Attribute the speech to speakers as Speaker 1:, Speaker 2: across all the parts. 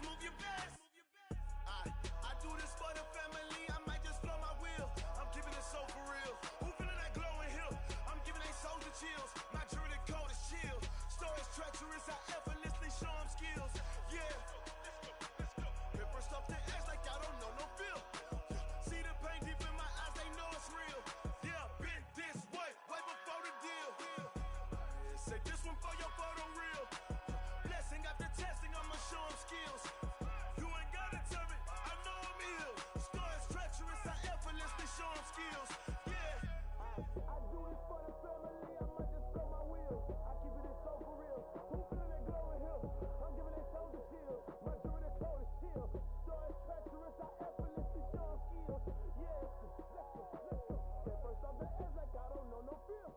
Speaker 1: move your best. I do this for the family, I might just blow my wheel. I'm keeping it so for real. Who feeling that glowing hill? I'm giving they soldier chills. My jewelry cold is chill. Stories treacherous, I effortlessly show them skills. Yeah. Hit first off the edge like I don't know no feel. See the pain deep in my eyes, they know it's real. Yeah, been this way before the deal. Say this one for your photo real. Blessing after testing, I'ma show them skills. You ain't gotta tell me, I know I'm ill. Stories treacherous, I effortlessly show them skills. Yeah. I do this for the family, I might just blow my wheel. I keep it so for real. Who feeling that glowing hill? I'm giving they soldier chills. My jewelry cold is chill. Stories treacherous, I effortlessly show them skills. Yeah, let's go. Hit first off the edge like I don't know no feel.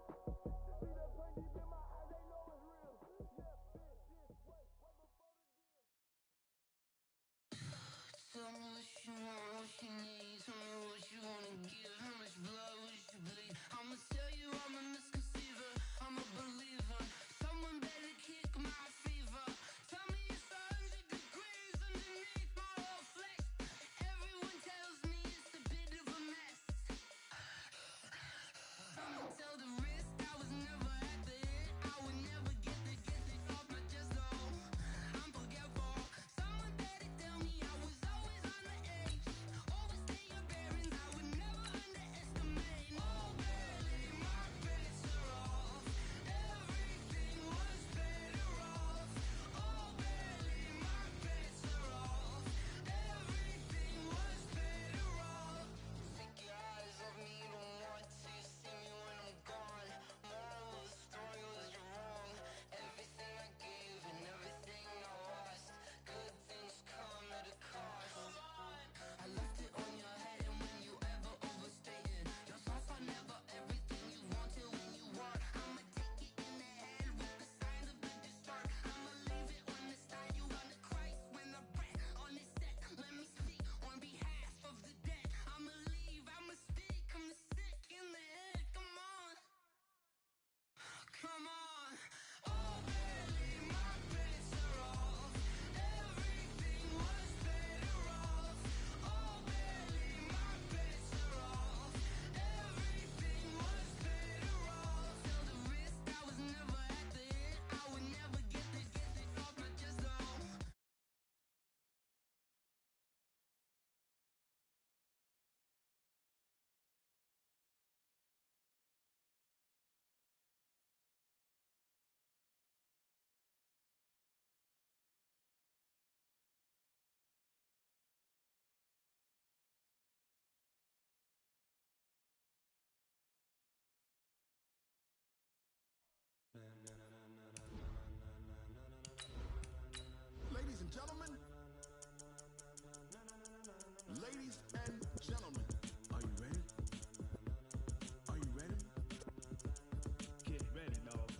Speaker 1: See the pain deep in my eyes, they know it's real. Yeah, been this way before the deal.
Speaker 2: Tell me what you want, what you need. Tell me what you wanna give. How much blood would you bleed? I'ma tell you I'm a misconceiver. I'm a believer. Someone better kick my fever. Tell me it's 100 degrees underneath my whole flesh. Everyone tells me it's a bit of a mess. I'ma tell the risk I was never at the hit. I would never get it off my chest though. I'm forgetful. Someone better tell me I was always on the edge. Overstay your bearings, I would never underestimate. Oh barely, my bets are off. Everything was better off. Oh barely, my bets are off. Everything was better off. Take your eyes off me, you don't want to see me when I'm gone. Moral of the story was you're wrong. Everything I gave and everything I lost. Good things come at a cost. I left it on your head and when you ever overstated. Your thoughts are never everything you wanted when you want. I'ma take it in the head with the signs of the distort. I'ma leave it on the side. You wanna Christ when the breath on this set. Let me speak on behalf of the dead. I'ma leave, I'ma speak. I'm the sick in the head. Come on. Come on. Oh, barely, my bets are off. Everything was better off. Oh, barely, my bets are off. Everything was better off. Tell the risk I was never at the hit. I would never get it off my chest though.
Speaker 3: Ladies and gentlemen, are you ready? Are you ready?
Speaker 1: Get ready, dog.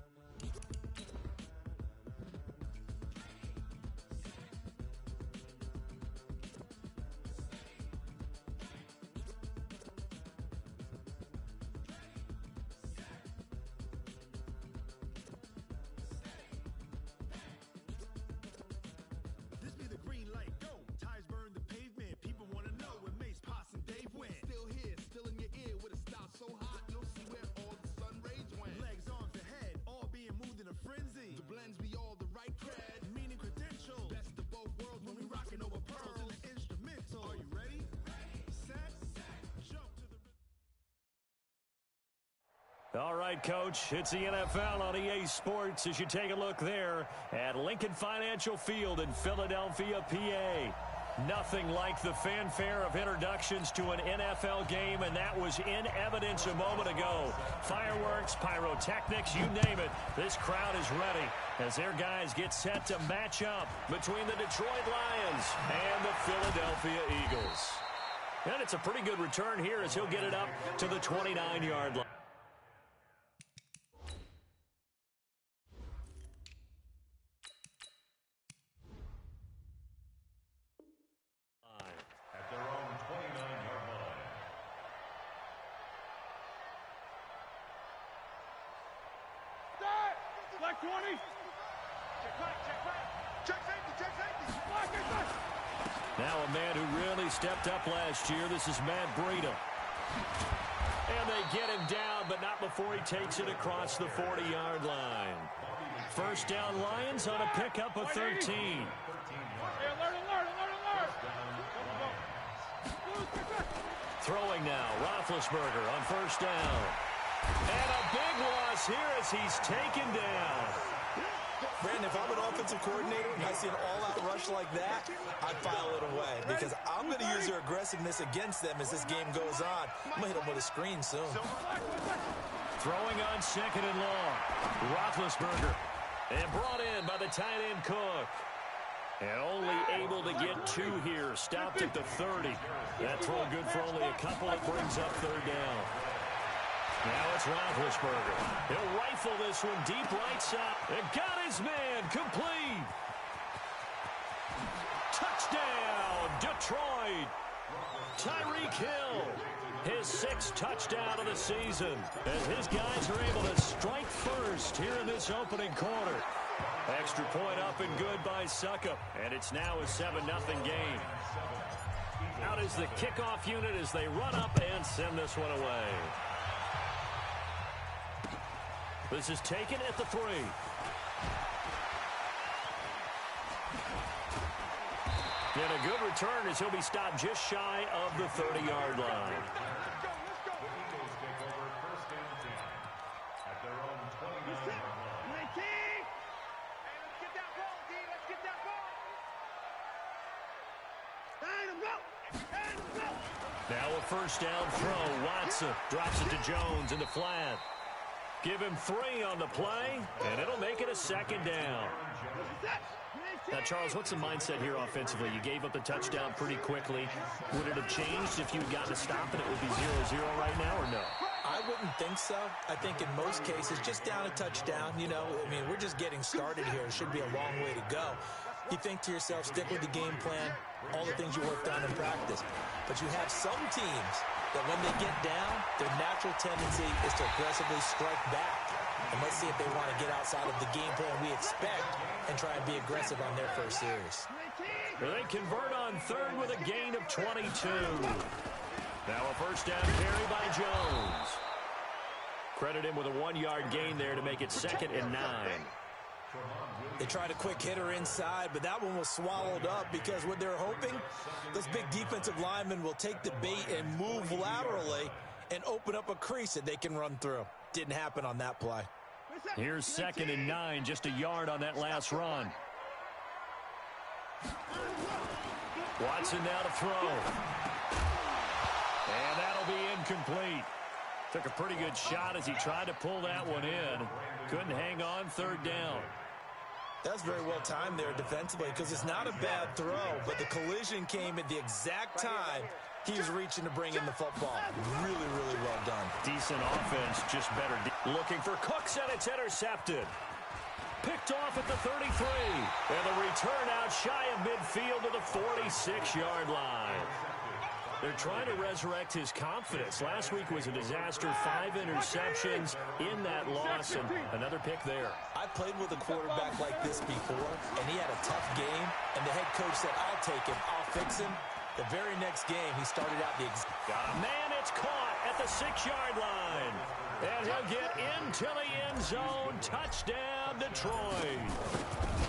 Speaker 3: This be the green light, go. Ties burn the pavement. People wanna know where Mace, Poss, and Dave went. Still here, still in your ear with a style so hot, you'll see where all the sun rays went. Legs, arms, the head, all being moved in a frenzy. The blends be all the right cred, meaning credentials. Best of both worlds when we rockin' over pearls in the instrumental. Are you ready? Set, jump to the...
Speaker 4: All right, Coach, it's the NFL on EA Sports as you take a look there at Lincoln Financial Field in Philadelphia, PA. Nothing like the fanfare of introductions to an NFL game, and that was in evidence a moment ago. Fireworks, pyrotechnics, you name it. This crowd is ready as their guys get set to match up between the Detroit Lions and the Philadelphia Eagles. And it's a pretty good return here as he'll get it up to the 29-yard line.
Speaker 5: At their own 29-yard line.
Speaker 1: Start! Like 20!
Speaker 4: Now a man who really stepped up last year. This is Matt Breida. And they get him down, but not before he takes it across the 40-yard line. First down Lions on a pickup of 13. Throwing now, Roethlisberger on first down. And a big loss here as he's taken down.
Speaker 6: Brandon, if I'm an offensive coordinator and I see an all-out rush like that, I'd file it away because I'm going to use their aggressiveness against them as this game goes on. I'm going to hit them with a screen soon.
Speaker 4: Throwing on second and long. Roethlisberger. And brought in by the tight end Cook. And only able to get 2 here. Stopped at the 30. That throw good for only a couple. It brings up third down. Now it's Roethlisberger. He'll rifle this one deep right side. And got his man complete. Touchdown, Detroit. Tyreek Hill. His 6th touchdown of the season. As his guys are able to strike first here in this opening quarter. Extra point up and good by Suckup. And it's now a 7-0 game. Out is the kickoff unit as they run up and send this one away. This is taken at the 3. And a good return as he'll be stopped just shy of the 30-yard line.
Speaker 5: Eagles take over first and 10 at their own 29-yard line.
Speaker 4: Now a first down throw. Watson drops it to Jones in the flat. Give him 3 on the play, and it'll make it a second down. Now, Charles, what's the mindset here offensively? You gave up the touchdown pretty quickly. Would it have changed if you had gotten a stop and it would be 0-0 right now, or no?
Speaker 6: I wouldn't think so. I think in most cases, just down a touchdown, you know, I mean, we're just getting started here. It should be a long way to go. You think to yourself, stick with the game plan, all the things you worked on in practice. But you have some teams that when they get down, their natural tendency is to aggressively strike back. And let's see if they want to get outside of the game plan we expect and try and be aggressive on their first series.
Speaker 4: They convert on third with a gain of 22. Now a first down carry by Jones. Credit him with a 1-yard gain there to make it 2nd and 9.
Speaker 6: They tried a quick hitter inside, but that one was swallowed up because what they're hoping, those big defensive linemen will take the bait and move laterally and open up a crease that they can run through. Didn't happen on that play.
Speaker 4: Here's 2nd and 9, just a yard on that last run. Watson now to throw. And that'll be incomplete. Took a pretty good shot as he tried to pull that one in. Couldn't hang on, 3rd down.
Speaker 6: That's very well timed there defensively because it's not a bad throw, but the collision came at the exact time he was reaching to bring in the football. Really, really well done.
Speaker 4: Decent offense, just better. Looking for Cooks, and it's intercepted. Picked off at the 33. And the return out shy of midfield to the 46-yard line. They're trying to resurrect his confidence. Last week was a disaster. 5 interceptions in that loss, and another pick there.
Speaker 6: I played with a quarterback like this before, and he had a tough game, and the head coach said, I'll take him, I'll fix him. The very next game, he started out the
Speaker 4: got a man, it's caught at the 6-yard line. And he'll get into the end zone. Touchdown, Detroit.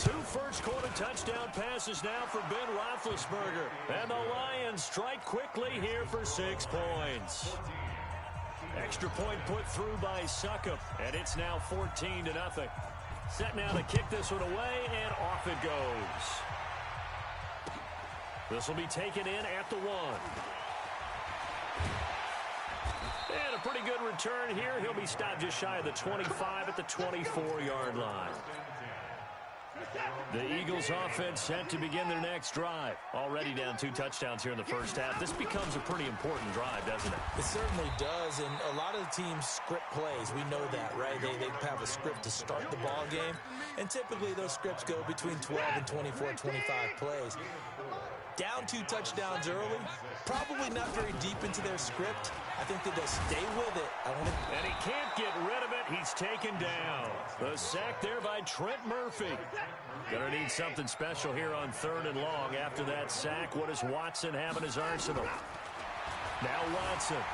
Speaker 4: 2 first-quarter touchdown passes now for Ben Roethlisberger. And the Lions strike quickly here for 6 points. Extra point put through by Suckup. And it's now 14-0. Set now to kick this one away, and off it goes. This will be taken in at the 1. And a pretty good return here. He'll be stopped just shy of the 25 at the 24-yard line. The Eagles offense set to begin their next drive. Already down 2 touchdowns here in the first half. This becomes a pretty important drive, doesn't it?
Speaker 6: It certainly does, and a lot of the teams script plays. We know that, right? They have a script to start the ball game, and typically those scripts go between 12 and 24, 25 plays. Down 2 touchdowns early, probably not very deep into their script. I think that they'll stay with it.
Speaker 4: And he can't get rid of it. He's taken down. The sack there by Trent Murphy. Gonna need something special here on 3rd and long. After that sack, what does Watson have in his arsenal? Now Watson,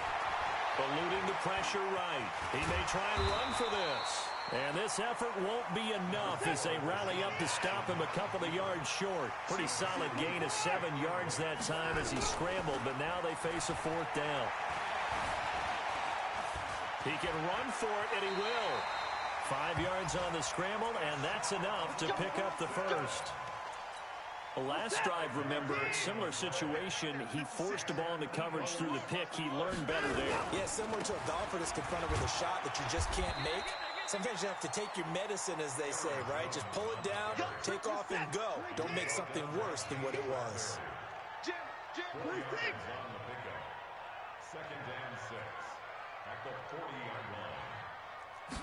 Speaker 4: eluding the pressure right. He may try and run for this. And this effort won't be enough as they rally up to stop him a couple of yards short. Pretty solid gain of 7 yards that time as he scrambled, but now they face a 4th down. He can run for it, and he will. 5 yards on the scramble, and that's enough to pick up the first. The last drive, remember, similar situation. He forced the ball into coverage through the pick. He learned better there.
Speaker 6: Yeah, similar to a golfer that's confronted with a shot that you just can't make. Sometimes you have to take your medicine, as they say, right? Just pull it down, take off, and go. Don't make something worse than what it was.
Speaker 5: On the pickup. 2nd and 6 at the 40-yard line.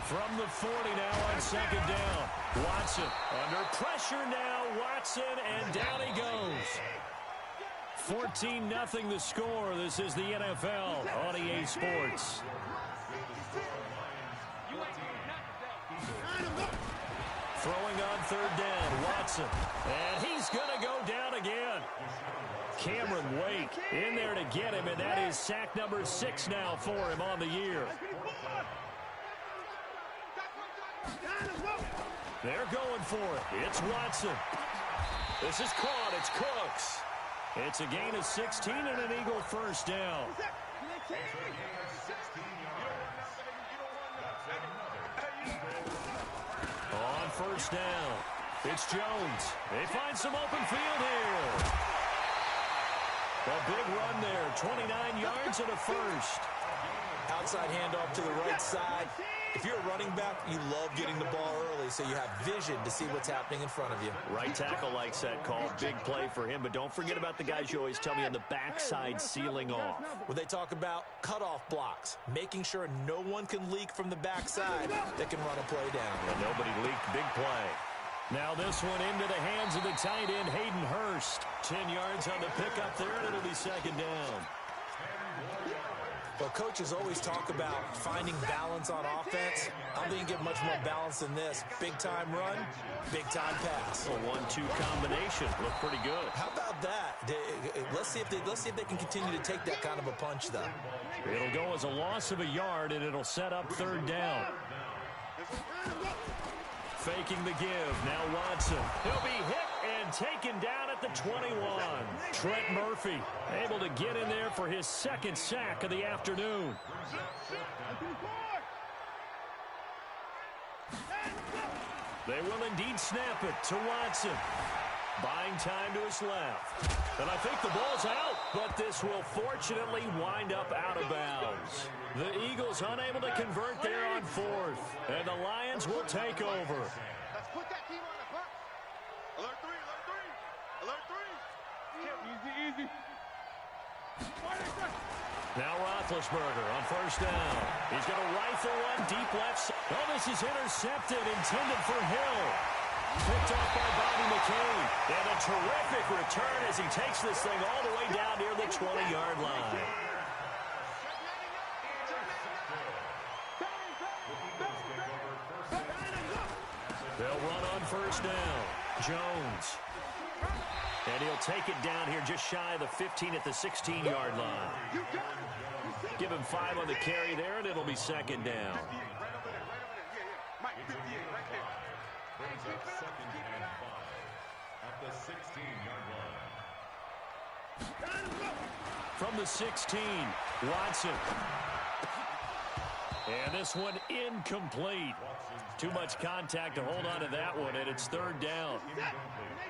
Speaker 4: From the 40 now on 2nd down. Watson under pressure now. Watson, and down he goes. 14-0 the score. This is the NFL on EA Sports. Throwing on 3rd down, Watson. And he's going to go down again. Cameron Wake in there to get him, and that is sack number 6 now for him on the year. They're going for it. It's Watson. This is caught. It's Cooks. It's a gain of 16 and an Eagle 1st down. On 1st down, it's Jones. They find some open field here. A big run there, 29 yards and a first.
Speaker 6: Outside handoff to the right side. If you're a running back, you love getting the ball early so you have vision to see what's happening in front of you.
Speaker 4: Right tackle likes that call. Big play for him, but don't forget about the guys you always tell me on the backside sealing off.
Speaker 6: When they talk about cutoff blocks, making sure no one can leak from the backside that can run a play down.
Speaker 4: And nobody leaked. Big play. Now this one into the hands of the tight end, Hayden Hurst. 10 yards on the pickup there, and it'll be 2nd down.
Speaker 6: Well, coaches always talk about finding balance on offense. I don't think you get much more balance than this. Big-time run, big-time pass.
Speaker 4: A 1-2 combination. Look pretty good.
Speaker 6: How about that? Let's see if they can continue to take that kind of a punch, though.
Speaker 4: It'll go as a loss of a yard, and it'll set up 3rd down. Faking the give. Now Watson. He'll be hit and taken down at the 21. Trent Murphy able to get in there for his 2nd sack of the afternoon. They will indeed snap it to Watson. Buying time to his left. And I think the ball's out, but this will fortunately wind up out of bounds. The Eagles unable to convert there on 4th, and the Lions will take over.
Speaker 7: Let's put that team on the clock. Alert 3, alert 3, alert 3. Easy.
Speaker 4: Now Roethlisberger on 1st down. He's going to rifle one deep left side. Oh, this is intercepted, intended for Hill. Picked off by Bobby McCain. And a terrific return as he takes this thing all the way down near the 20-yard line. They'll run on 1st down. Jones. And he'll take it down here just shy of the 15 at the 16-yard line. Give him 5 on the carry there, and it'll be 2nd down.
Speaker 5: Brings up 2nd and 5 at the 16-yard line.
Speaker 4: From the 16, Watson. And this one incomplete. Too much contact to hold on to that one, and it's 3rd down.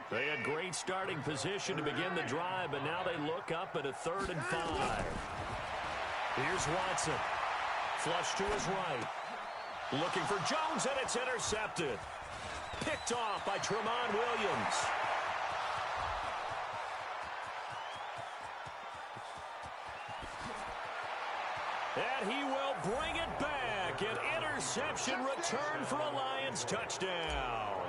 Speaker 4: They had great starting position to begin the drive, but now they look up at a 3rd and 5. Here's Watson. Flush to his right. Looking for Jones, and it's intercepted. Picked off by Tramon Williams. And he will bring it back. An interception return for a Lions touchdown.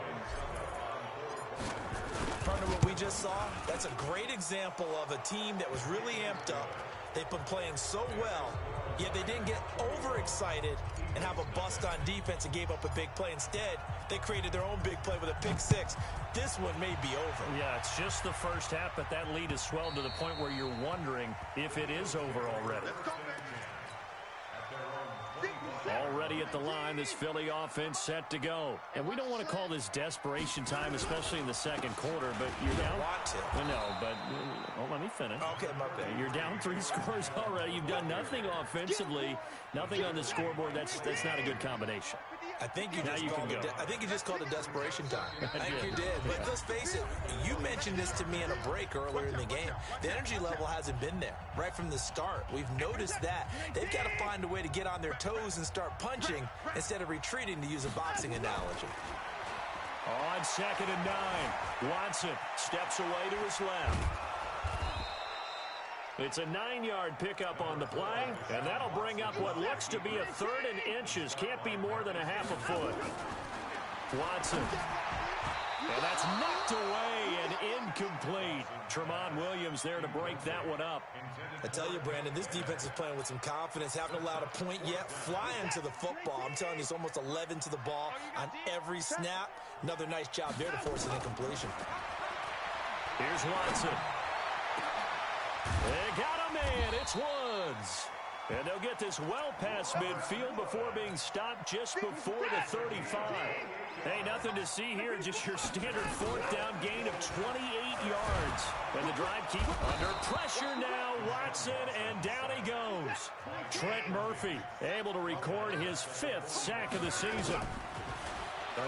Speaker 6: From wonder what we just saw? That's a great example of a team that was really amped up. They've been playing so well, yet they didn't get overexcited and have a bust on defense and gave up a big play. Instead, they created their own big play with a pick six. This one may be over.
Speaker 4: Yeah, it's just the first half, but that lead has swelled to the point where you're wondering if it is over already. Already at the line, this Philly offense set to go. And we don't want to call this desperation time, especially in the second quarter, but you're down.
Speaker 6: Want to.
Speaker 4: No, but let me finish.
Speaker 6: Okay, my bad.
Speaker 4: You're down 3 scores already. You've done nothing offensively, nothing on the scoreboard. That's not a good combination.
Speaker 6: I think you just called it desperation time. I think you did. But let's face it, you mentioned this to me in a break earlier in the game. The energy level hasn't been there right from the start. We've noticed that. They've got to find a way to get on their toes and start punching instead of retreating, to use a boxing analogy.
Speaker 4: On 2nd and 9, Watson steps away to his left. It's a 9-yard pickup on the play, and that'll bring up what looks to be a 3rd and inches. Can't be more than a half a foot. Watson. And that's knocked away and incomplete. Tremont Williams there to break that one up.
Speaker 6: I tell you, Brandon, this defense is playing with some confidence. Haven't allowed a point yet. Flying to the football. I'm telling you, it's almost 11 to the ball on every snap. Another nice job there to force an incompletion.
Speaker 4: Here's Watson. They got a man. It's Woods. And they'll get this well past midfield before being stopped just before the 35. Hey, nothing to see here. Just your standard 4th down gain of 28 yards. And the drive keep under pressure now. Watson, and down he goes. Trent Murphy able to record his 5th sack of the season.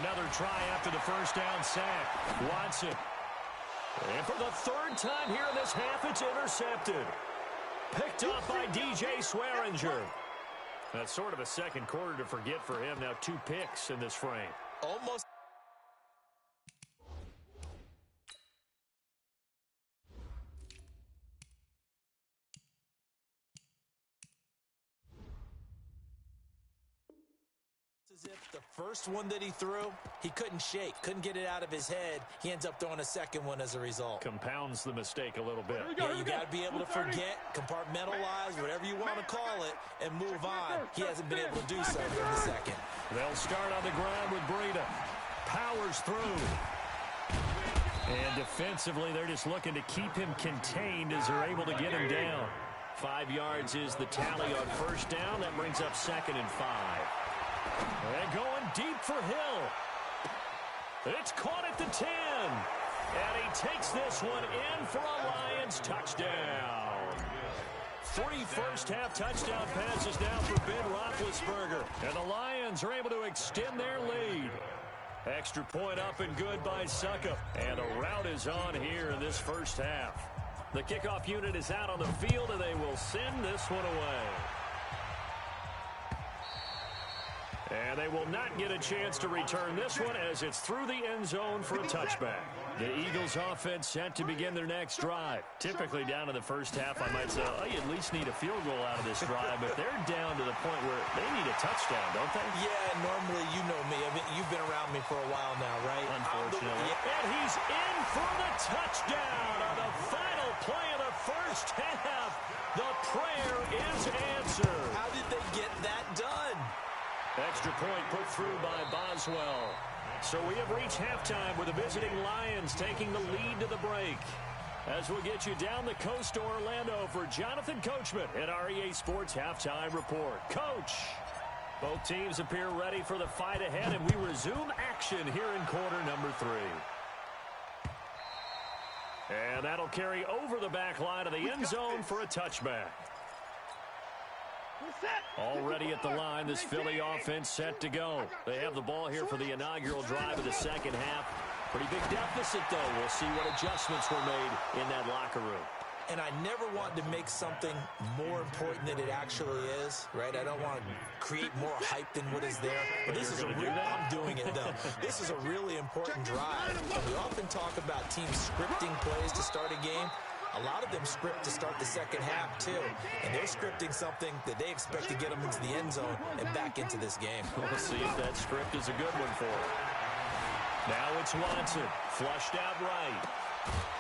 Speaker 4: Another try after the first down sack. Watson. And for the 3rd time here in this half, it's intercepted. Picked up by DJ Swearinger. That's sort of a second quarter to forget for him. Now 2 picks in this frame.
Speaker 6: Almost. As if the first one that he threw, he couldn't shake, couldn't get it out of his head. He ends up throwing a second one as a result.
Speaker 4: Compounds the mistake a little bit.
Speaker 6: Yeah, you got to be able to forget, compartmentalize, whatever you want to call it, and move on. He hasn't been able to do so here in the second.
Speaker 4: They'll start on the ground with Breida. Powers through. And defensively, they're just looking to keep him contained as they're able to get him down. 5 yards is the tally on first down. That brings up 2nd and 5. And going deep for Hill. It's caught at the 10. And he takes this one in for a Lions touchdown. 3 first-half touchdown passes now for Ben Roethlisberger. And the Lions are able to extend their lead. Extra point up and good by Suckup. And a rout is on here in this first half. The kickoff unit is out on the field, and they will send this one away. And they will not get a chance to return this one as it's through the end zone for a touchback. The Eagles offense set to begin their next drive. Typically down to the first half, I might say, oh, you at least need a field goal out of this drive, but they're down to the point where they need a touchdown, don't they?
Speaker 6: Yeah, normally, you know me. I mean, you've been around me for a while now, right?
Speaker 4: Unfortunately. And he's in for the touchdown on the final play of the first half. The prayer is answered.
Speaker 6: How did they get that done?
Speaker 4: Extra point put through by Boswell. So we have reached halftime with the visiting Lions taking the lead to the break. As we'll get you down the coast to Orlando for Jonathan Coachman at our EA Sports Halftime Report. Coach, both teams appear ready for the fight ahead, and we resume action here in quarter number 3. And that'll carry over the back line of the end zone for a touchback. Already at the line, this Philly offense set to go. They have the ball here for the inaugural drive of the second half. Pretty big deficit, though. We'll see what adjustments were made in that locker room.
Speaker 6: And I never want to make something more important than it actually is, right? I don't want to create more hype than what is there. But this is a real, I'm doing it, though. This is a really important drive. And we often talk about teams scripting plays to start a game. A lot of them script to start the second half, too. And they're scripting something that they expect to get them into the end zone and back into this game.
Speaker 4: We'll see if that script is a good one for them. Now it's Watson, flushed out right.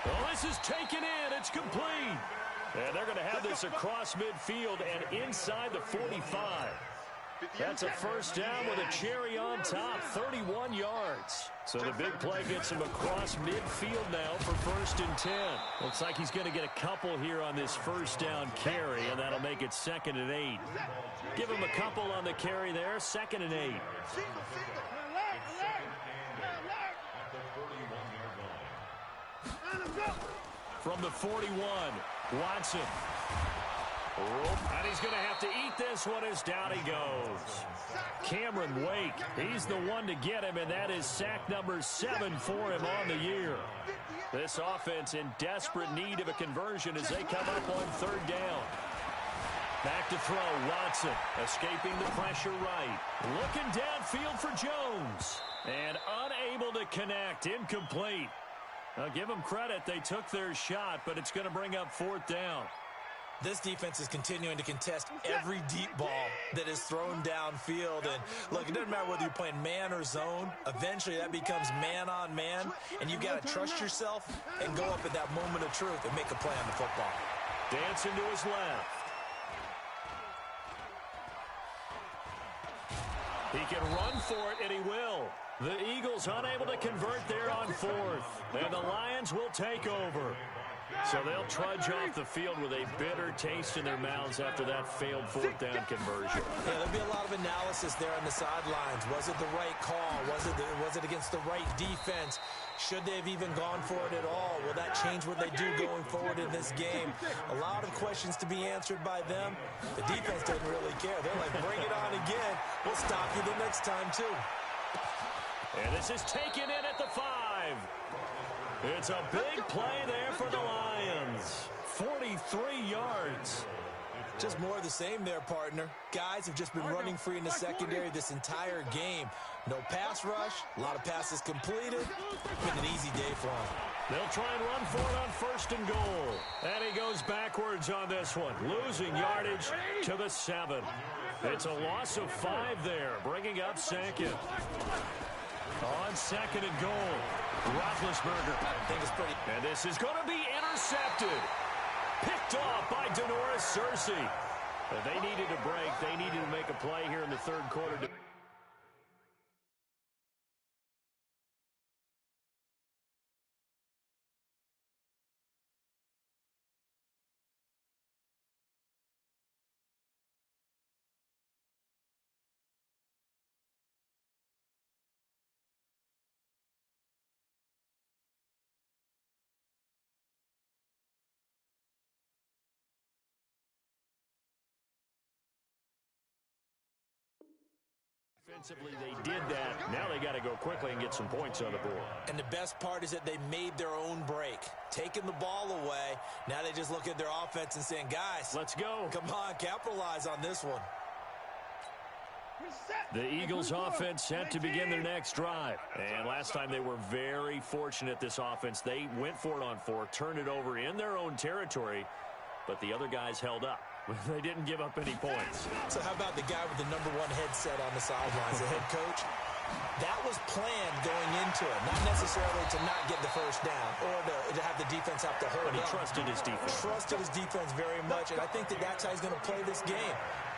Speaker 4: Well, this is taken in. It's complete. And they're going to have this across midfield and inside the 45. That's a first down with a cherry on top, 31 yards. So the big play gets him across midfield now for 1st and 10. Looks like he's going to get a couple here on this first down carry, and that'll make it 2nd and 8. Give him a couple on the carry there, 2nd and 8. From the 41, Watson. And he's going to have to eat this one as down he goes. Cameron Wake, he's the one to get him, and that is sack number 7 for him on the year. This offense in desperate need of a conversion as they come up on 3rd down. Back to throw, Watson, escaping the pressure right. Looking downfield for Jones. And unable to connect, incomplete. Now give them credit, they took their shot, but it's going to bring up 4th down.
Speaker 6: This defense is continuing to contest every deep ball that is thrown downfield. And, look, it doesn't matter whether you're playing man or zone. Eventually, that becomes man on man. And you've got to trust yourself and go up at that moment of truth and make a play on the football.
Speaker 4: Dancing to his left. He can run for it, and he will. The Eagles unable to convert there on 4th. And the Lions will take over. So they'll trudge off the field with a bitter taste in their mouths after that failed 4th down conversion.
Speaker 6: Yeah, there'll be a lot of analysis there on the sidelines. Was it the right call? Was it against the right defense? Should they have even gone for it at all? Will that change what they do going forward in this game? A lot of questions to be answered by them. The defense doesn't really care. They're like, bring it on again. We'll stop you the next time, too.
Speaker 4: And this is taken in at the 5. It's a big play there for the Lions. 43 yards.
Speaker 6: Just more of the same there, partner. Guys have just been running free in the secondary this entire game. No pass rush, a lot of passes completed. Been an easy day for them.
Speaker 4: They'll try and run for it on 1st and goal. And he goes backwards on this one, losing yardage to the 7. It's a loss of 5 there, bringing up 2nd. On 2nd and goal, Roethlisberger.
Speaker 6: I think it's pretty.
Speaker 4: And this is going to be intercepted. Picked off by Denoris Searcy. But they needed a break. They needed to make a play here in the 3rd quarter. Defensively, they did that. Now they got to go quickly and get some points on the board.
Speaker 6: And the best part is that they made their own break. Taking the ball away. Now they just look at their offense and saying, guys,
Speaker 4: let's go.
Speaker 6: Come on, capitalize on this one.
Speaker 4: The Eagles offense set to begin their next drive. And last time they were very fortunate, this offense. They went for it on 4, turned it over in their own territory, but the other guys held up. They didn't give up any points.
Speaker 6: So how about the guy with the #1 headset on the sidelines, the head coach? That was planned going into it, not necessarily to not get the first down or to have the defense have to hold
Speaker 4: But he
Speaker 6: up.
Speaker 4: trusted his defense.
Speaker 6: Trusted his defense very much, and I think that's how he's going to play this game.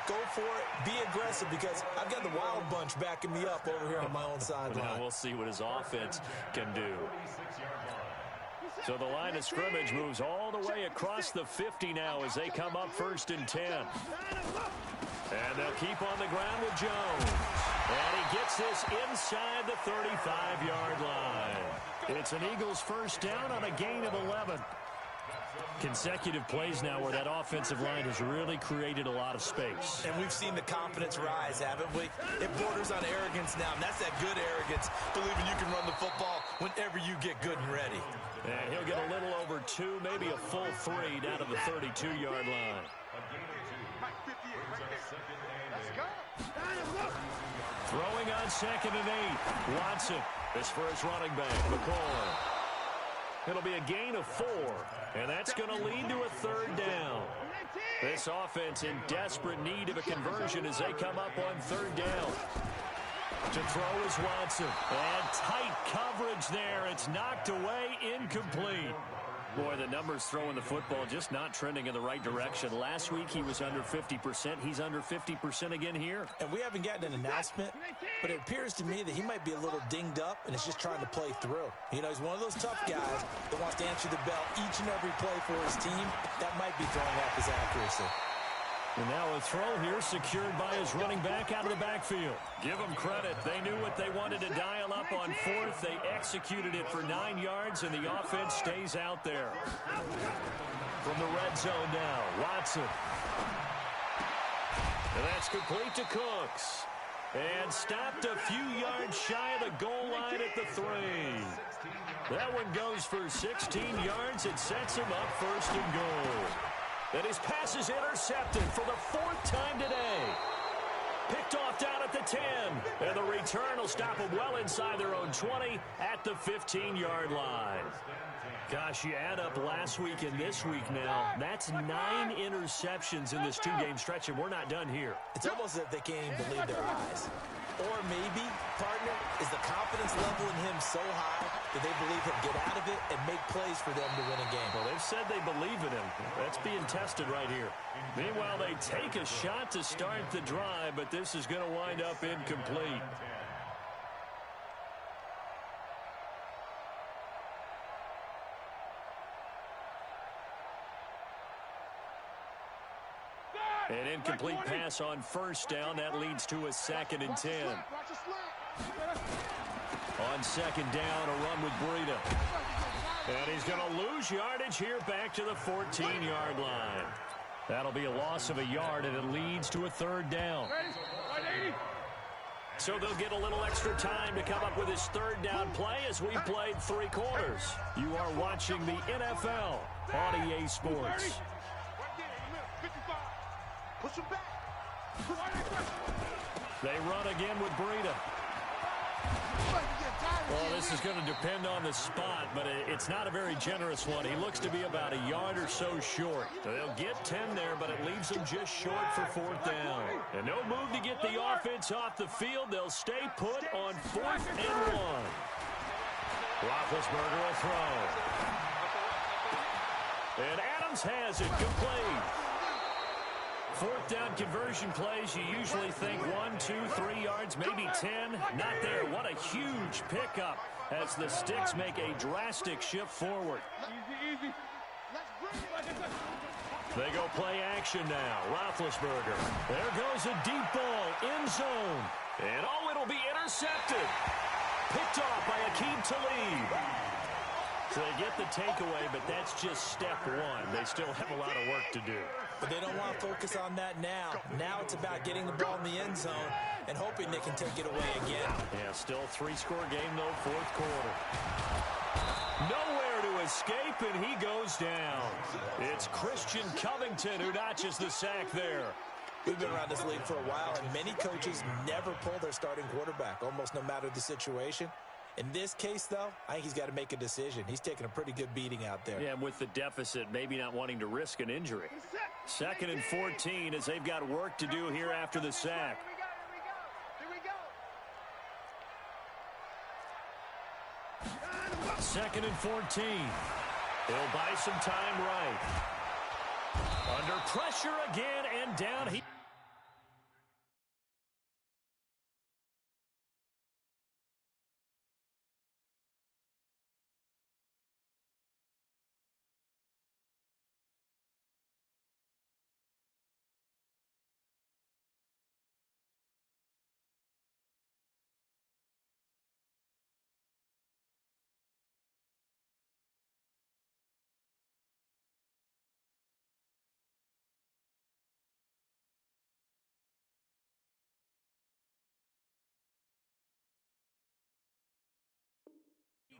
Speaker 6: Go for it, be aggressive, because I've got the wild bunch backing me up over here on my own sideline.
Speaker 4: Now we'll see what his offense can do. So the line of scrimmage moves all the way across the 50 now as they come up 1st and 10. And they'll keep on the ground with Jones. And he gets this inside the 35-yard line. It's an Eagles first down on a gain of 11. Consecutive plays now where that offensive line has really created a lot of space.
Speaker 6: And we've seen the confidence rise, haven't we? It borders on arrogance now, and that's that good arrogance, believing you can run the football whenever you get good and ready.
Speaker 4: And he'll get a little over 2, maybe a full 3 down to the 32-yard line. Throwing on 2nd and 8. Watson, his first running back, McCoy. It'll be a gain of 4, and that's going to lead to a 3rd down. This offense in desperate need of a conversion as they come up on 3rd down. To throw is Watson. And tight coverage there. It's knocked away, incomplete. Boy, the numbers throwing the football just not trending in the right direction. Last week he was under 50%. He's under 50% again here.
Speaker 6: And we haven't gotten an announcement, but it appears to me that he might be a little dinged up and is just trying to play through. You know, he's one of those tough guys that wants to answer the bell each and every play for his team. That might be throwing off his accuracy.
Speaker 4: And now a throw here secured by his running back out of the backfield. Give them credit. They knew what they wanted to dial up on fourth. They executed it for 9 yards, and the offense stays out there. From the red zone now, Watson. And that's complete to Cooks. And stopped a few yards shy of the goal line at the 3. That one goes for 16 yards. It sets him up first and goal. And his pass is intercepted for the 4th time today. Picked off down at the 10. And the return will stop them well inside their own 20 at the 15-yard line. Gosh, you add up last week and this week now, that's 9 interceptions in this 2-game stretch, and we're not done here.
Speaker 6: It's almost as if they can't even believe their eyes. Or maybe, partner, is the confidence level in him so high that they believe he'll get out of it and make plays for them to win a game.
Speaker 4: Well, they've said they believe in him. That's being tested right here. Meanwhile, they take a shot to start the drive, but this is going to wind up incomplete. An incomplete pass on first down. That leads to a 2nd and 10. On 2nd down, a run with Breida. And he's going to lose yardage here back to the 14-yard line. That'll be a loss of a yard, and it leads to a 3rd down. So they'll get a little extra time to come up with his 3rd down play as we played 3 quarters. You are watching the NFL on EA Sports.
Speaker 7: Push him back.
Speaker 4: They run again with Breida. Well, this is going to depend on the spot, but it's not a very generous one. He looks to be about a yard or so short. They'll get 10 there, but it leaves them just short for 4th down. And no move to get the offense off the field. They'll stay put on 4th and 1. Roethlisberger will throw. And Adams has it complete. 4th down conversion plays, you usually think 1, 2, 3 yards, maybe 10. Not there. What a huge pickup as the Sticks make a drastic shift forward.
Speaker 7: Easy.
Speaker 4: They go play action now. Roethlisberger. There goes a deep ball, end zone. And oh, it'll be intercepted. Picked off by Aqib Talib. So they get the takeaway, but that's just step 1. They still have a lot of work to do.
Speaker 6: But they don't want to focus on that now. Now it's about getting the ball in the end zone and hoping they can take it away again.
Speaker 4: Yeah, still 3-score game, though, 4th quarter. Nowhere to escape, and he goes down. It's Christian Covington who notches the sack there.
Speaker 6: We've been around this league for a while, and many coaches never pull their starting quarterback, almost no matter the situation. In this case, though, I think he's got to make a decision. He's taking a pretty good beating out there.
Speaker 4: Yeah, with the deficit, maybe not wanting to risk an injury. 2nd and 14 as they've got work to do here after the sack.
Speaker 7: Here we go.
Speaker 4: 2nd and 14. He'll buy some time right. Under pressure again, and down he...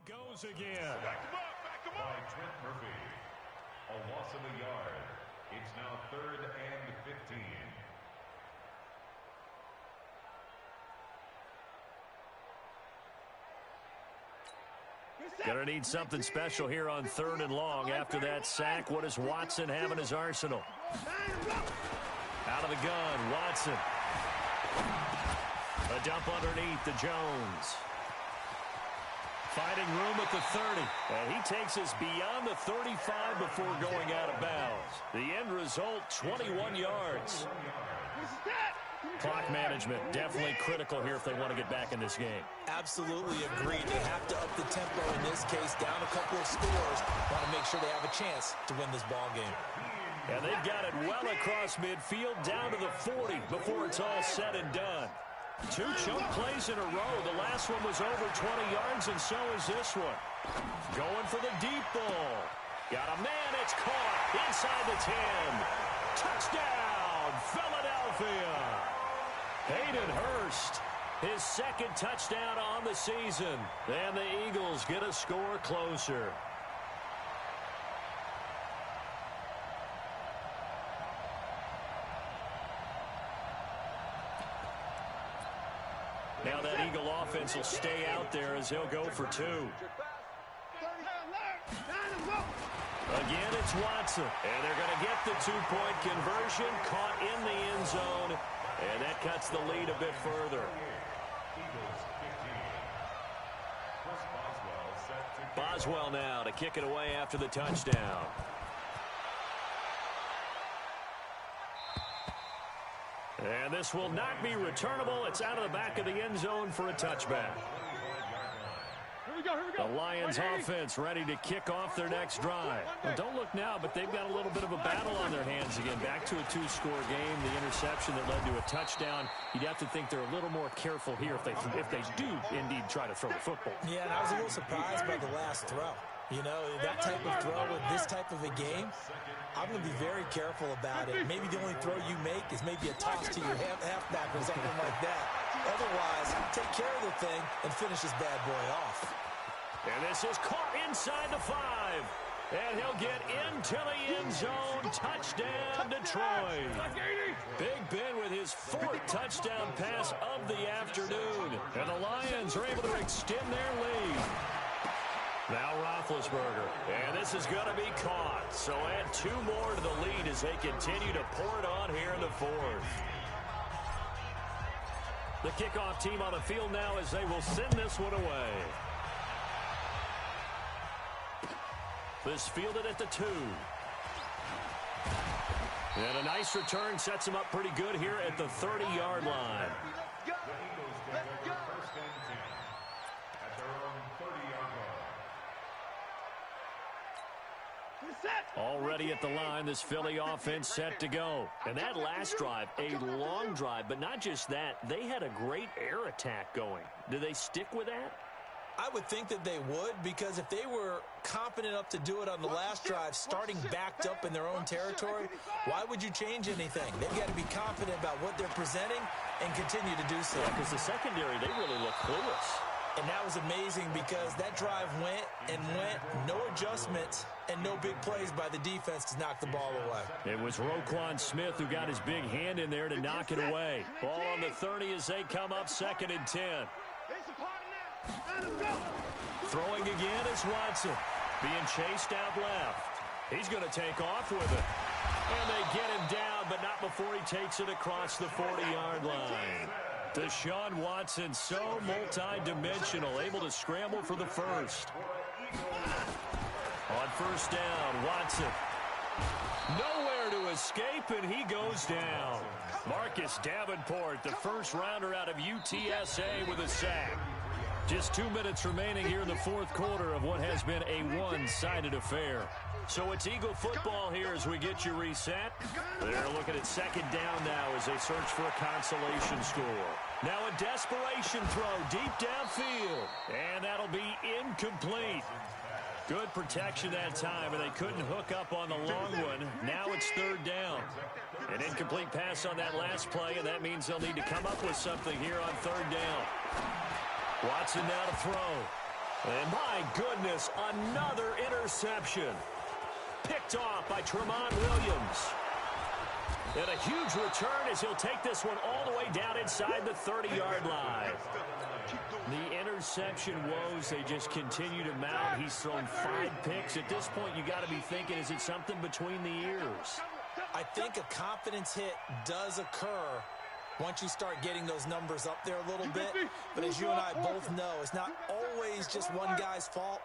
Speaker 4: goes again.
Speaker 5: Back him up. By Trent Murphy. A loss of a yard. It's now 3rd and 15.
Speaker 4: Gonna need something special here on 3rd and long. After that sack, what does Watson have in his arsenal? Out of the gun, Watson. A dump underneath to Jones. Finding room at the 30. And he takes us beyond the 35 before going out of bounds. The end result, 21 yards. Clock management definitely critical here if they want to get back in this game.
Speaker 6: Absolutely agreed. They have to up the tempo in this case, down a couple of scores. Want to make sure they have a chance to win this ball game.
Speaker 4: And they've got it well across midfield, down to the 40 before it's all said and done. 2 choke plays in a row. The last one was over 20 yards, and so is this one. Going for the deep ball. Got a man, it's caught inside the 10. Touchdown, Philadelphia. Hayden Hurst, his second touchdown on the season. And the Eagles get a score closer. Now that Eagle offense will stay out there as he'll go for 2. Again, it's Watson. And they're going to get the 2-point conversion, caught in the end zone. And that cuts the lead a bit further. Boswell now to kick it away after the touchdown. And this will not be returnable. It's out of the back of the end zone for a touchback. The Lions offense ready to kick off their next drive. Well, don't look now, but they've got a little bit of a battle on their hands again. Back to a 2-score game. The interception that led to a touchdown. You'd have to think they're a little more careful here if they do indeed try to throw the football.
Speaker 6: Yeah, and I was a little surprised by the last throw. You know, that type of throw in this type of a game, I'm going to be very careful about it. Maybe the only throw you make is maybe a toss to your halfback or something like that. Otherwise, take care of the thing and finish this bad boy off.
Speaker 4: And this is caught inside the 5. And he'll get into the end zone. Touchdown, Detroit. Big Ben with his 4th touchdown pass of the afternoon. And the Lions are able to extend their lead. Now Roethlisberger. And this is going to be caught. So add 2 more to the lead as they continue to pour it on here in the 4th. The kickoff team on the field now as they will send this one away. This fielded at the 2. And a nice return sets him up pretty good here at the 30-yard line. Already at the line, this Philly offense set to go. And that last drive, a long drive, but not just that. They had a great air attack going. Do they stick with that?
Speaker 6: I would think that they would, because if they were confident enough to do it on the last drive, starting backed up in their own territory, why would you change anything? They've got to be confident about what they're presenting and continue to do so.
Speaker 4: Yeah, because the secondary, they really look clueless.
Speaker 6: And that was amazing because that drive went, no adjustments, and no big plays by the defense to knock the ball away.
Speaker 4: It was Roquan Smith who got his big hand in there to knock it away. Ball on the 30 as they come up 2nd and 10. Throwing again is Watson. Being chased out left. He's going to take off with it. And they get him down, but not before he takes it across the 40-yard line. Deshaun Watson, so multi-dimensional, able to scramble for the first. On first down, Watson. Nowhere to escape, and he goes down. Marcus Davenport, the first rounder out of UTSA with a sack. Just 2 minutes remaining here in the 4th quarter of what has been a one-sided affair. So it's Eagle football here as we get you reset. They're looking at 2nd down now as they search for a consolation score. Now a desperation throw deep downfield. And that'll be incomplete. Good protection that time, and they couldn't hook up on the long one. Now it's 3rd down. An incomplete pass on that last play, and that means they'll need to come up with something here on 3rd down. Watson now to throw. And my goodness, another interception. Picked off by Tremont Williams. And a huge return as he'll take this one all the way down inside the 30-yard line. The interception woes, they just continue to mount. He's thrown 5 picks. At this point, you got to be thinking, is it something between the ears?
Speaker 6: I think a confidence hit does occur once you start getting those numbers up there a little bit. But as you and I both know, it's not always just one guy's fault.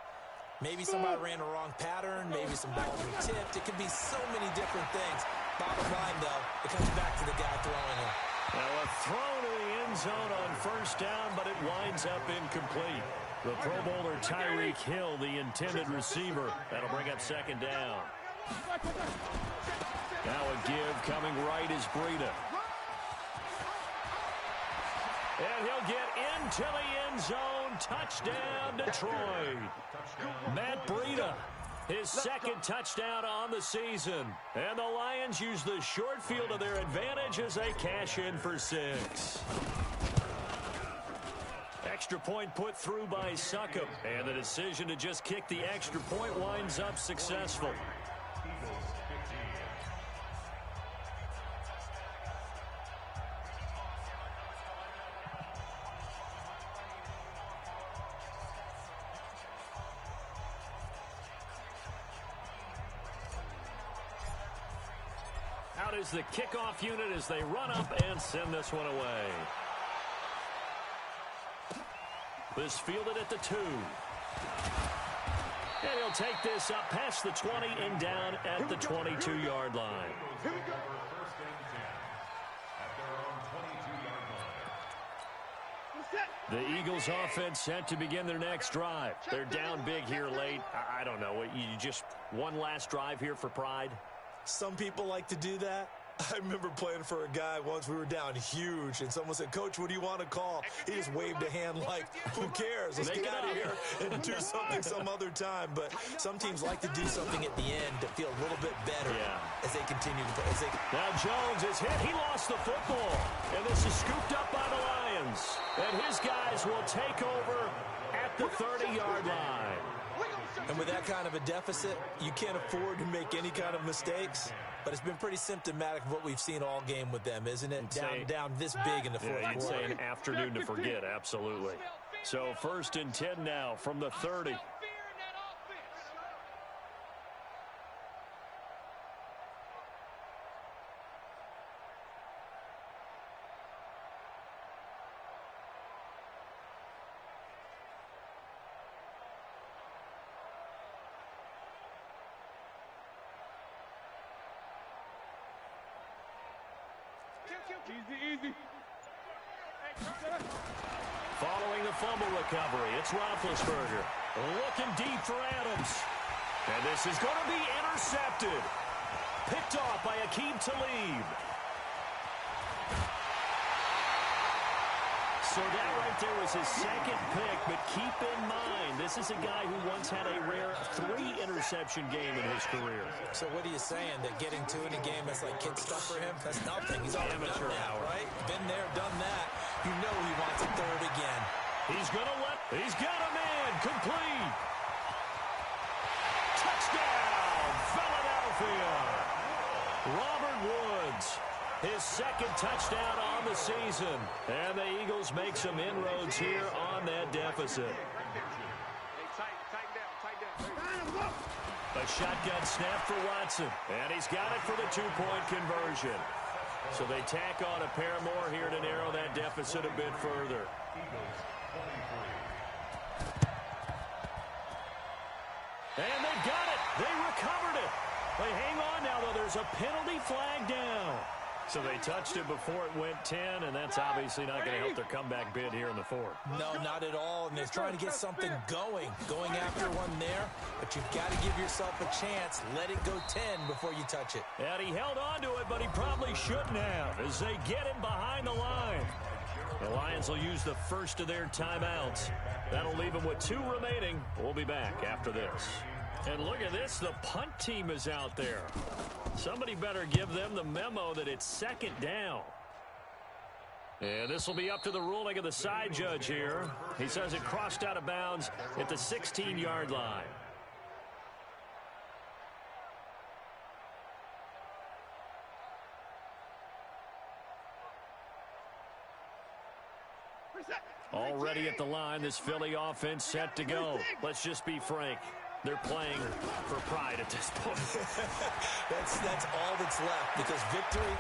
Speaker 6: Maybe somebody ran a wrong pattern. Maybe some balls were tipped. It could be so many different things. Bottom line, though, it comes back to the guy throwing it.
Speaker 4: Now a throw to the end zone on first down, but it winds up incomplete. The Pro Bowler Tyreek Hill, the intended receiver. That'll bring up second down. Now a give coming right is Breida. And he'll get into the end zone. Touchdown, Detroit. Matt Breida, his second touchdown on the season. And the Lions use the short field to their advantage as they cash in for 6. Extra point put through by Succop. And the decision to just kick the extra point winds up successful. Out is the kickoff unit as they run up and send this one away. This fielded at the 2. And he'll take this up past the 20 and down at the 22-yard line.
Speaker 5: Here we go. First and 10 at their own 22-yard line.
Speaker 4: The Eagles offense set to begin their next drive. They're down big here late. I don't know. You just one last drive here for pride?
Speaker 6: Some people like to do that. I remember playing for a guy once. We were down huge, and someone said, "Coach, what do you want to call?" He just waved a hand like, "Who cares? Let's get out of here and do something some other time." But some teams like to do something at the end to feel a little bit better as they continue to play.
Speaker 4: Now Jones is hit. He lost the football, and this is scooped up by the Lions. And his guys will take over at the 30-yard line.
Speaker 6: And with that kind of a deficit, you can't afford to make any kind of mistakes. But it's been pretty symptomatic of what we've seen all game with them, isn't it? Down this big in the fourth quarter.
Speaker 4: You'd say an afternoon to forget, absolutely. So first and 10 now from the 30.
Speaker 7: Easy.
Speaker 4: Following the fumble recovery, it's Roethlisberger. Looking deep for Adams. And this is going to be intercepted. Picked off by Aqib Talib. So that right there was his second pick, but keep in mind, this is a guy who once had a rare 3-interception game in his career.
Speaker 6: So what are you saying, that getting 2 in a game that's like kid stuff for him? That's nothing. He's already done that, right? Been there, done that. You know he wants a third again.
Speaker 4: He's got him in. Complete. Touchdown, Philadelphia. Robert Woods, his second touchdown on the season. And the Eagles make some inroads here on that deficit. A shotgun snap for Watson. And he's got it for the 2-point conversion. So they tack on a pair more here to narrow that deficit a bit further. And they got it. They recovered it. They hang on now, though. There's a penalty flag down. So they touched it before it went 10, and that's obviously not going to help their comeback bid here in the 4th.
Speaker 6: No, not at all, and they're trying to get something going after one there, but you've got to give yourself a chance. Let it go 10 before you touch it.
Speaker 4: And he held on to it, but he probably shouldn't have as they get him behind the line. The Lions will use the first of their timeouts. That'll leave them with 2 remaining. We'll be back after this. And look at this, the punt team is out there. Somebody better give them the memo that it's second down. And this will be up to the ruling of the side judge here. He says it crossed out of bounds at the 16-yard line. Already at the line, this Philly offense set to go. Let's just be frank. They're playing for pride at this point.
Speaker 6: That's all that's left, because victory,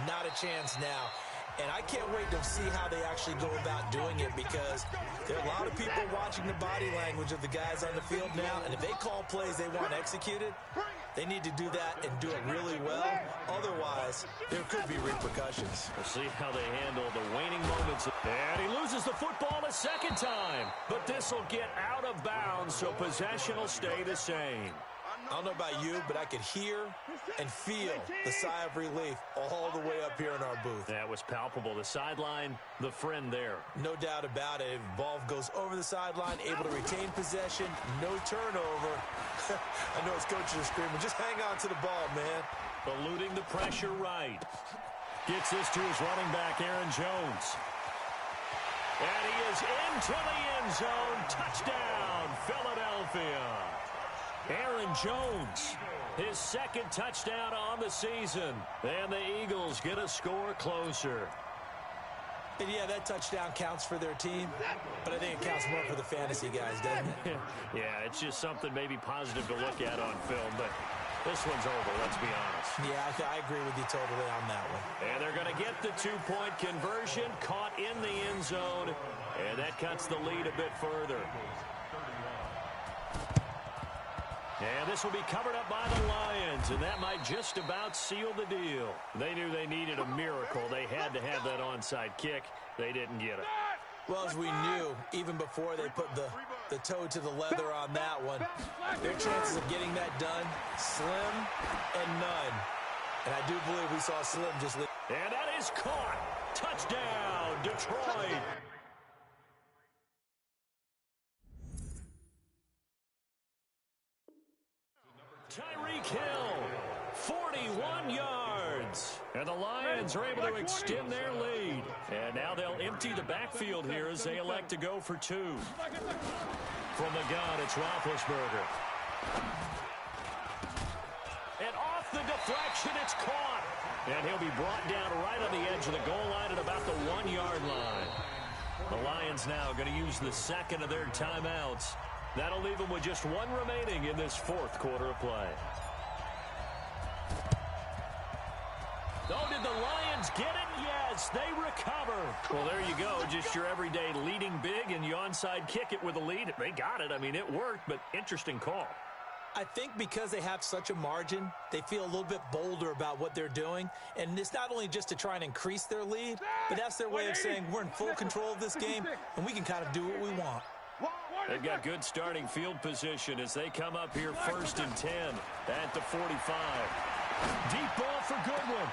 Speaker 6: not a chance now. And I can't wait to see how they actually go about doing it, because there are a lot of people watching the body language of the guys on the field now, and if they call plays they want executed, they need to do that and do it really well. Otherwise, there could be repercussions.
Speaker 4: We'll see how they handle the waning moments. And he loses the football a second time. But this will get out of bounds, so possession will stay the same.
Speaker 6: I don't know about you, but I could hear and feel the sigh of relief all the way up here in our booth.
Speaker 4: That was palpable. The sideline, the friend there.
Speaker 6: No doubt about it. If ball goes over the sideline, able to retain possession, no turnover. I know his coaches are screaming, just hang on to the ball, man.
Speaker 4: Eluding the pressure right. Gets this to his running back, Aaron Jones. And he is into the end zone. Touchdown, Philadelphia. Aaron Jones, his second touchdown on the season. And the Eagles get a score closer.
Speaker 6: And yeah, that touchdown counts for their team, but I think it counts more for the fantasy guys, doesn't it?
Speaker 4: Yeah, it's just something maybe positive to look at on film, but this one's over, let's be honest.
Speaker 6: Yeah, I agree with you totally on that one.
Speaker 4: And they're going to get the two-point conversion, caught in the end zone, and that cuts the lead a bit further. And this will be covered up by the Lions, and that might just about seal the deal. They knew they needed a miracle. They had to have that onside kick. They didn't get it.
Speaker 6: Well, as we knew, even before they put the toe to the leather on that one, their chances of getting that done, slim and none. And I do believe we saw Slim just leave.
Speaker 4: And that is caught. Touchdown, Detroit. Tyreek Hill, 41 yards. And the Lions are able to extend their lead. And now they'll empty the backfield here as they elect to go for two. From the gun, it's Roethlisberger. And off the deflection, it's caught. And he'll be brought down right on the edge of the goal line at about the 1 yard line. The Lions now going to use the second of their timeouts. That'll leave them with just one remaining in this fourth quarter of play. Oh, did the Lions get it? Yes, they recover. Well, there you go. Just your everyday leading big, and you onside kick it with a lead. They got it. I mean, it worked, but interesting call.
Speaker 6: I think because they have such a margin, they feel a little bit bolder about what they're doing. And it's not only just to try and increase their lead, but that's their way of saying we're in full control of this game, and we can kind of do what we want.
Speaker 4: They've got good starting field position as they come up here 1st and 10 at the 45. Deep ball for Goodwin.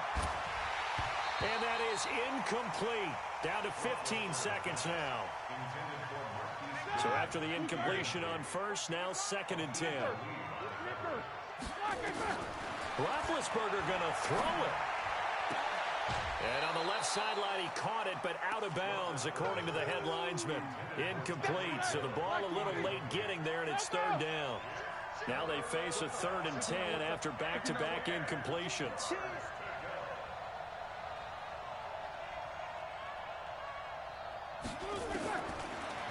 Speaker 4: And that is incomplete. Down to 15 seconds now. So after the incompletion on first, now 2nd and 10. Roethlisberger going to throw it. And on the left sideline, he caught it, but out of bounds, according to the head linesman. Incomplete, so the ball a little late getting there, and it's 3rd down. Now they face a 3rd and 10 after back-to-back incompletions.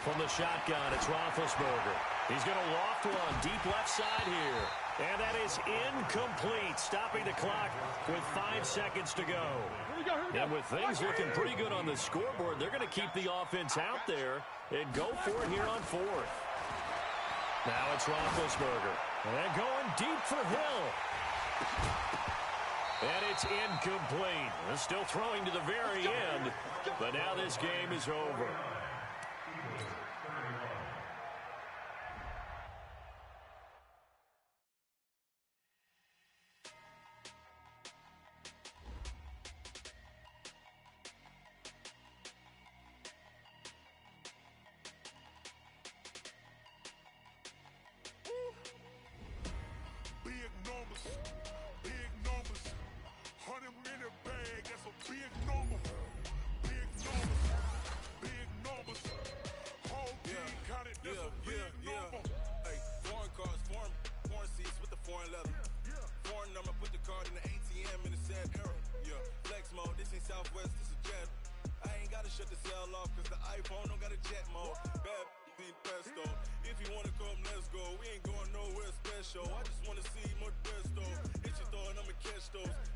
Speaker 4: From the shotgun, it's Roethlisberger. He's going to loft one deep left side here. And that is incomplete, stopping the clock with 5 seconds to go. And with things looking pretty good on the scoreboard, they're going to keep the offense out there and go for it here on 4th. Now it's Roethlisberger. And going deep for Hill. And it's incomplete. They're still throwing to the very end, but now this game is over.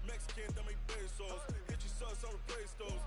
Speaker 8: Mexican, that make pesos. Hit your sus, I'll replace those.